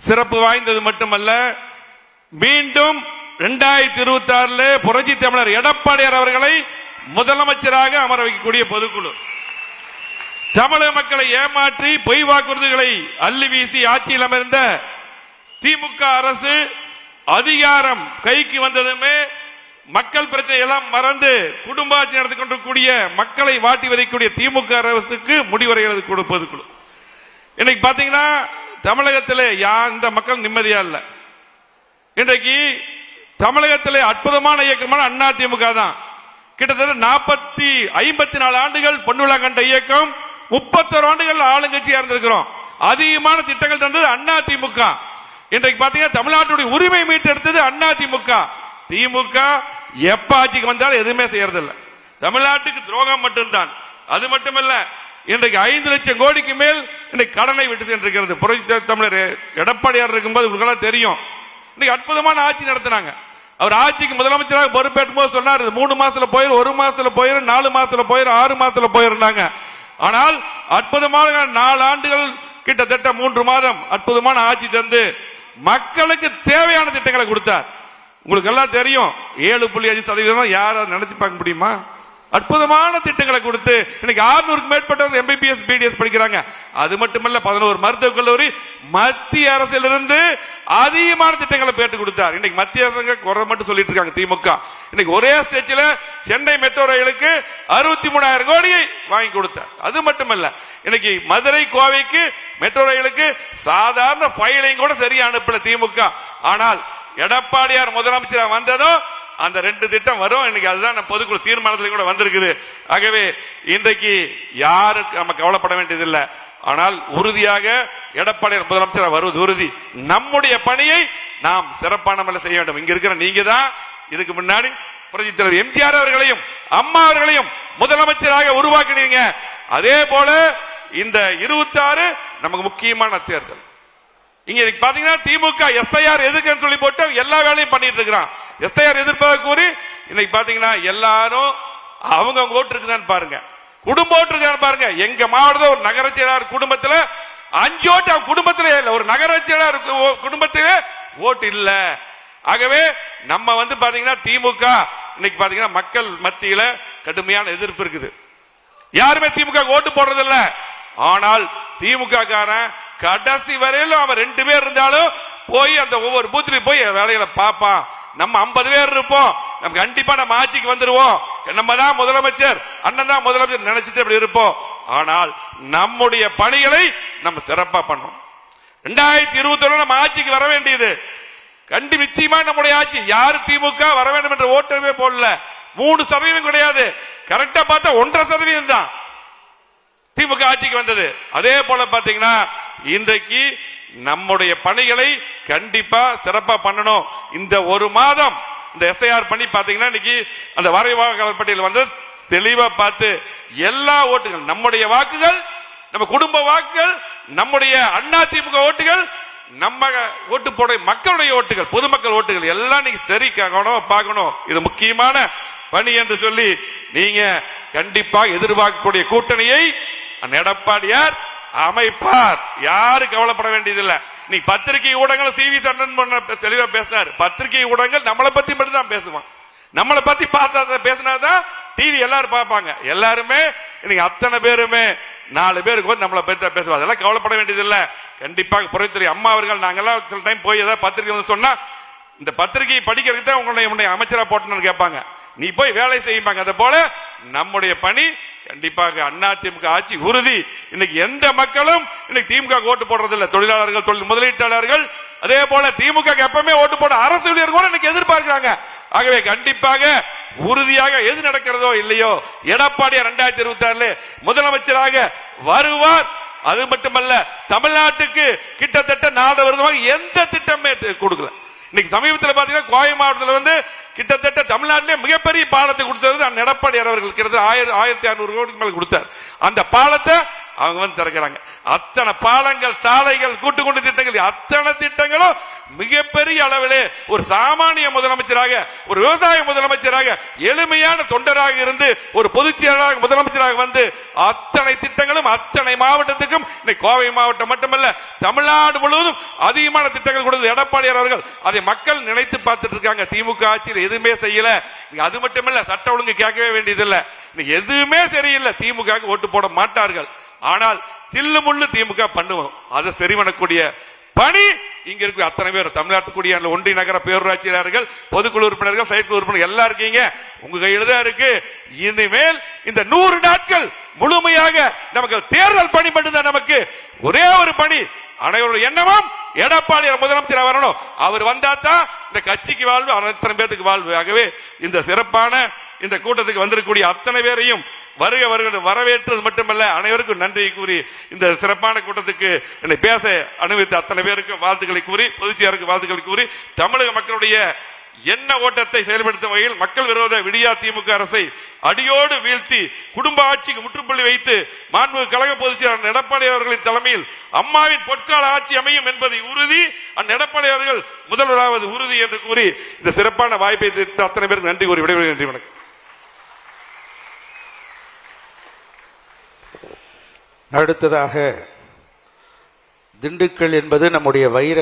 சிறப்பு வாய்ந்தது மட்டுமல்ல, மீண்டும் 2026 புரட்சி தமிழர் எடப்பாடியார் அவர்களை முதலமைச்சராக அமர வைக்கக்கூடிய பொதுக்குழு, தமிழக மக்களை ஏமாற்றி பொய் வாக்குறுதிகளை அள்ளி வீசி ஆட்சியில் அமர்ந்த திமுக அரசு அதிகாரம் கைக்கு வந்ததுமே மக்கள் பிரச்சனை எல்லாம் மறந்து குடும்ப ஆட்சி நடத்தி கொண்டிருக்கூடிய மக்களை வாட்டி வதைக்கக்கூடிய திமுக அரசுக்கு முடிவரை கொடுப்பது குழு. இன்னைக்கு பாத்தீங்கன்னா தமிழகத்தில் இந்த மக்கள் நிம்மதியா இல்ல. இன்றைக்கு தமிழகத்தில் அற்புதமான இயக்கமான அண்ணா திமுக தான். கிட்டத்தட்ட 54 ஆண்டுகள் பொன்விழா கண்ட இயக்கம், 31 ஆண்டுகள் ஆளுங்கட்சியா இருந்திருக்கிறோம். அதிகமான திட்டங்கள் தந்தது அண்ணா திமுக. இன்றைக்கு பாத்தீங்கன்னா தமிழ்நாட்டுடைய உரிமை மீட்டெடுத்தது அண்ணா திமுக. திமுக எப்ப ஆட்சிக்கு வந்தாலும் எதுவுமே செய்யறதில்ல, தமிழ்நாட்டுக்கு துரோகம் மட்டும்தான். அது மட்டுமல்ல, இன்றைக்கு 5 லட்சம் கோடிக்கு மேல் இன்றைக்கு கடனை விட்டு சென்றிருக்கிறது. புரட்சி தமிழர் எடப்பாடியார் இருக்கும்போது உங்களுக்கு தெரியும், இன்னைக்கு அற்புதமான ஆட்சி நடத்தினாங்க. அவர் ஆட்சிக்கு முதலமைச்சராக பொறுப்பேற்றும் போது சொன்னார், 3 மாசத்துல போயிரும், 1 மாசத்துல போயிரும், 4 மாசத்துல போயிரும், 6 மாசத்துல போயிருந்தாங்க. ஆனால் அற்புதமான 4 ஆண்டுகள், கிட்டத்தட்ட 3 மாதம் அற்புதமான ஆட்சி தந்து மக்களுக்கு தேவையான திட்டங்களை கொடுத்தார். உங்களுக்கு எல்லாம் தெரியும், 7.5% யாரும் நினைச்சு பார்க்க முடியுமா? அற்புதமான திட்டங்களை கொடுத்து இன்னைக்கு 600க்கு மேற்பட்டவர்கள் MBBS BDS படிக்கிறாங்க. அது மட்டுமல்ல, 11 மருத்துவக் கல்லூரி மத்திய அரசிலிருந்து அதிகமான திட்டங்களை பேட்டு கொடுத்தார். இன்னைக்கு மத்திய அரசு குறை மட்டும் சொல்லிட்டு இருக்காங்க திமுக. இன்னைக்கு ஒரே ஸ்டேஜ்ல சென்னை மெட்ரோ ரயிலுக்கு 63,000 கோடியை வாங்கி கொடுத்தார். அது மட்டுமல்ல, இன்னைக்கு மதுரை கோவைக்கு மெட்ரோ ரயிலுக்கு சாதாரண ஃபைலையும் கூட சரியா அனுப்பல திமுக. ஆனால் எடப்பாடியார் முதலமைச்சராக வந்ததும் அந்த 2 திட்டம் வரும். இன்னைக்கு அதுதான் பொதுக்குழு தீர்மானத்தில் கூட வந்திருக்குது. ஆகவே இன்றைக்கு யாருக்கு நம்ம கவலைப்பட வேண்டியதில்லை. ஆனால் உறுதியாக எடப்பாடியார் முதலமைச்சர் வருவது உறுதி. நம்முடைய பணியை நாம் சிறப்பான முறையில் செய்ய வேண்டும். இங்க இருக்கிற நீங்க தான் இதுக்கு முன்னாடி புரட்சி தலைவர் எம்ஜிஆர் அவர்களையும் அம்மா அவர்களையும் முதலமைச்சராக உருவாக்கினீங்க. அதே போல இந்த 26 நமக்கு முக்கியமான தேர்தல். இங்க பாத்தீங்கன்னா திமுக SIR எதுக்குன்னு சொல்லி போட்டு எல்லா வேலையும் பண்ணிட்டு இருக்கிறான். SIR எதிர்ப்பாக கூறி இன்னைக்கு பாத்தீங்கன்னா எல்லாரும் அவங்க ஓட்டு இருக்குதான்னு பாருங்க, குடும்ப ஓட்டு இருக்கான்னு பாருங்க. எங்க மாவட்டத்தில் ஒரு நகர செயலாளர் குடும்பத்தில் 5 ஓட்டு, அவங்க குடும்பத்திலே இல்ல, ஒரு நகர செயலாளர் குடும்பத்திலே ஓட்டு இல்ல. ஆகவே நம்ம பாத்தீங்கன்னா திமுக இன்னைக்கு பாத்தீங்கன்னா மக்கள் மத்தியில கடுமையான எதிர்ப்பு இருக்குது. யாருமே திமுக ஓட்டு போடுறது இல்ல. ஆனால் திமுக காரன் கடைசி வரையிலும் அவன் 2 பேர் இருந்தாலும் போய் அந்த ஒவ்வொரு பூத்திலையும் போய் வேலைகளை பார்ப்பான். நம்ம 50 பேர் இருப்போம், நம்ம கண்டிப்பா நம்ம ஆட்சிக்கு வந்துருவோம், நம்ம தான் முதலமைச்சர், அண்ணன் தான் முதலமைச்சர் நினைச்சிட்டு அப்படி இருப்போம். ஆனால் நம்முடைய பணிகளை நம்ம சிறப்பா பண்ணோம். 2021 நம்ம ஆட்சிக்கு வர வேண்டியது நிச்சயமா நம்முடைய ஆட்சி. யாரு திமுக வர வேண்டும் என்ற ஓட்டமே போடல. 3% கிடையாது, கரெக்டா பார்த்தா 1.5% தான் திமுக ஆட்சிக்கு வந்தது. அதே போல பாத்தீங்கன்னா இன்றைக்கு நம்முடைய பணிகளை கண்டிப்பா சிறப்பா பண்ணணும். இந்த 1 மாதம் இந்த SIR பண்ணி பாத்தீங்கன்னா இன்னைக்கு அந்த வரைவாக்காளர் பட்டியல் வந்து தெளிவா பார்த்து எல்லா ஓட்டுகள், நம்முடைய வாக்குகள், நம்ம குடும்ப வாக்குகள், நம்முடைய அண்ணா திமுக ஓட்டுகள், நம்ம ஓட்டு போட மக்களுடைய ஓட்டுகள், பொதுமக்கள் ஓட்டுகள் எல்லாம் நீங்க சரி பார்க்கணும். இது முக்கியமான பணி என்று சொல்லி நீங்க கண்டிப்பாக எதிர்பார்க்கக்கூடிய கூட்டணியை எடப்பாடியார் அமைப்பார். யாரு கவலைப்பட வேண்டியதில்லை. நீ பத்திரிகை ஊடகங்கள் CV சண்டன் தெளிவா பேசினார். பத்திரிகை ஊடகங்கள் நம்மளை பத்தி மட்டும் தான் பேசுவான். நம்மளை பத்தி பார்த்தா பேசினாதான் டிவி எல்லாரும் பார்ப்பாங்க. எல்லாருமே இன்னைக்கு அத்தனை பேருமே 4 பேருக்கு நம்மளை பத்தி பேசுவாங்க. அதெல்லாம் கவலைப்பட வேண்டியதில்லை. கண்டிப்பாக புரட்சித்துறை அம்மா அவர்கள் நாங்கெல்லாம் சில டைம் போய் ஏதாவது பத்திரிகை வந்து சொன்னா இந்த பத்திரிகையை படிக்கிறதுக்கு தான் உங்களுடைய அமைச்சரா போட்டணும்னு கேட்பாங்க. நீ போய் வேலை செய்யுப்பாங்க. அதே போல நம்முடைய பணி கண்டிப்பாக அண்ணா திமுக ஆட்சி உறுதி. இன்னைக்கு எந்த மக்களும் இன்னைக்கு திமுக ஓட்டு போடுறது இல்லை. தொழிலாளர்கள், தொழில் முதலீட்டாளர்கள், அதே போல திமுக எப்பவுமே ஓட்டு போட அரசு ஊழியர்கள் கூட இன்னைக்கு எதிர்பார்க்கிறாங்க. ஆகவே கண்டிப்பாக உறுதியாக எது நடக்கிறதோ இல்லையோ எடப்பாடியார் 2026 முதலமைச்சராக வருவார். அது மட்டுமல்ல, தமிழ்நாட்டுக்கு கிட்டத்தட்ட 4 வருடமாக எந்த திட்டமே கொடுக்கல. இன்னைக்கு சமீபத்தில் பாத்தீங்கன்னா கோவை மாவட்டத்தில் கிட்டத்தட்ட தமிழ்நாட்டிலே மிகப்பெரிய பாலத்தை கொடுத்தது எடப்பாடியார் அவர்கள். கிட்டத்தட்ட 1600 கோடிக்கு மேல கொடுத்தார். அந்த பாலத்தை அவங்க திறக்கிறாங்க. அத்தனை பாலங்கள், சாலைகள், கூட்டுக்குடி திட்டங்கள், அத்தனை திட்டங்களும் மிகப்பெரிய அளவிலே ஒரு சாமானிய முதலமைச்சராக, ஒரு விவசாய முதலமைச்சராக, எளிமையான தொண்டராக இருந்து ஒரு பொதுச் செயலாளராக முதலமைச்சராக வந்து அத்தனை திட்டங்களும் அத்தனை மாவட்டத்துக்கும், கோவை மாவட்டம் மட்டுமல்ல தமிழ்நாடு முழுவதும் அதிகமான திட்டங்கள் கொடுத்து எடப்பாடியார் அவர்கள் அதை மக்கள் நினைத்து பார்த்துட்டு இருக்காங்க. திமுக ஆட்சியில் எதுவுமே செய்யல. அது மட்டுமல்ல, சட்ட ஒழுங்கு கேட்கவே வேண்டியதில்லை. எதுவுமே சரியில்லை. திமுக ஓட்டு போட மாட்டார்கள். ஆனால் தில்லு முள்ளு திமுக பண்ணுவோம். அதை சரி பண்ணக்கூடிய பணி இங்க இருக்கு. அத்தனை பேர் தமிழ்நாட்டுக்குடிய ஒன்றிய நகர பேரூராட்சியாளர்கள், பொதுக்குழு உறுப்பினர்கள், செயற்குழு உறுப்பினர்கள் எல்லாம் இருக்கீங்க. உங்க கையில தான் இருக்கு. இனிமேல் இந்த 100 நாட்கள் முழுமையாக நமக்கு தேர்தல் பணி மட்டும்தான். நமக்கு ஒரே ஒரு பணி, அனைவருடைய எண்ணமும் எடப்பாடியார் முதலமைச்சர் வரணும். அவர் வந்தாதான் இந்த கட்சிக்கு வாழ்வு, அத்தனை பேருக்கு வாழ்வு. ஆகவே இந்த சிறப்பான இந்த கூட்டத்துக்கு வந்திருக்கக்கூடிய அத்தனை பேரையும் வருக வருக வரவேற்றது மட்டுமல்ல, அனைவருக்கும் நன்றி கூறி இந்த சிறப்பான கூட்டத்துக்கு என்னை பேச அனுமதித்த அத்தனை பேருக்கு வாழ்த்துக்களை கூறி, பொதுச்செயலாளருக்கு வாழ்த்துக்களை கூறி, தமிழக மக்களுடைய எண்ண ஓட்டத்தை செயல்படுத்தும் வகையில் மக்கள் விரோத விடியா திமுக அரசை அடியோடு வீழ்த்தி குடும்ப ஆட்சிக்கு முற்றுப்புள்ளி வைத்து மாண்புமிகு கழக பொதுச் செயலாளர் எடப்பாடி அவர்களின் தலைமையில் அம்மாவின் பொற்கால ஆட்சி அமையும் என்பதை உறுதி, எடப்பாடி அவர்கள் முதல்வராவது உறுதி என்று கூறி இந்த சிறப்பான வாய்ப்பை அத்தனை பேருக்கு நன்றி கூறி விடைபெறுகிறேன். நன்றி, வணக்கம். அடுத்ததாக திண்டுக்கல் என்பது நம்முடைய வைர